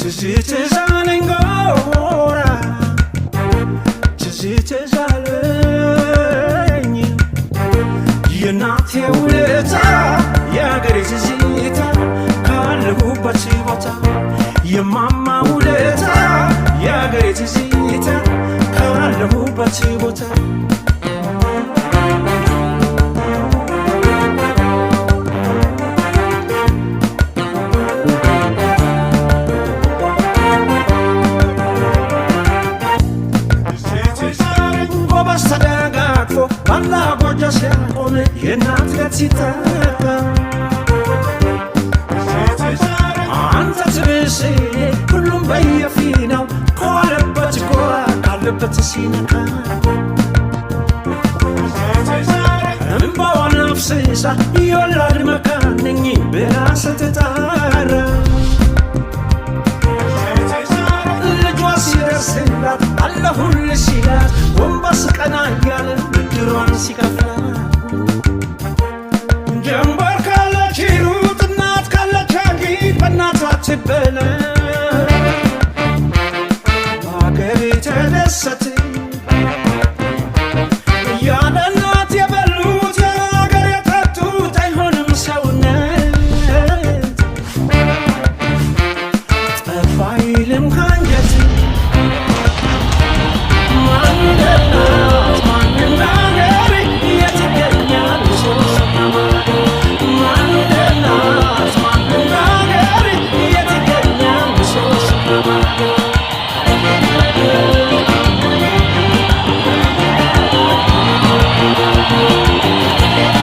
ትዝትዛለኝ ጎራ ትዝትዛለኝ የናቴ ውለታ የአገሬ ትዝታ ካለሁበት ቦታ የማማ ውለታ የአገሬ ትዝታ ካለሁበት ቦታ ባላ ጎጆ ሲያቆም የእናት ገት ሲተካ አንተ ትብስ ሁሉም በየፊናው ከዋለበት ጎራ ካለበት ሲነካ እምባዋን አፍስሳ የወላድ መካን ነኝ ብላ ስትጣር